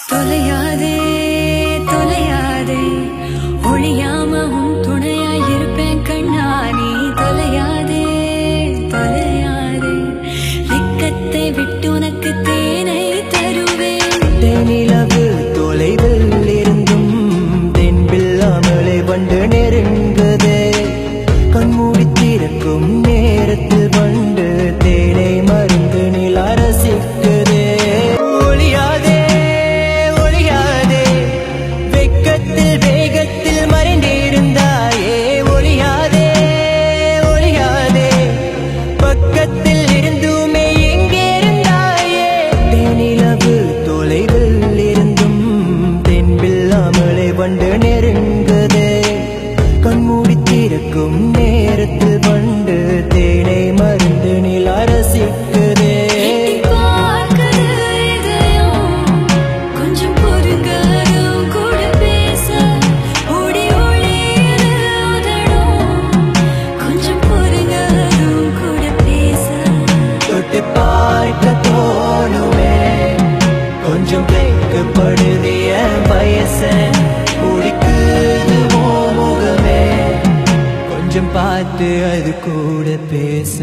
தொலையாதே தொலையாதே ஒளியாம உன் துணையாய் இருப்பேன் கண்ணா நீ தொலையாதே தொலையாதே வெக்கத்தை விட்டு உனக்கு தேனை தருவேன் தேனிலவு தொலைவில் இருந்தும் தென்பில்லாமலே வந்து நெருங்குதே கண்மூடி திறக்கும் நேரத்தில் வந்து தேனை மருந்து நில ரசிக்குதே ஒளியாதே ஒளியாதே வெக்கத்தில் வேகத்தில் மறைந்திருந்தாயே ஒளியாதே ஒளியாதே பக்கத்தில் இருந்துமே எங்கே இருந்தாயே தேனிலவு தொலைவில் இருந்தும் தென்பில்லாமலே வந்து நெருங்குதே கண்மூடி திறக்கும் நேரத்தில் வந்து தேனை மருந்து நில ரசிக்குதே கொஞ்சம் பொறுங்காரம் கூட பேச ஓடி ஓடியது உதடும் கொஞ்சம் பொறுங்காரம் கூட பேச தொட்டு பார்க்க தோணுமே கொஞ்சம் வைக்கப்படுதிய வயச குடிக்குது முகமே கொஞ்சம் பார்த்து அது கூட பேச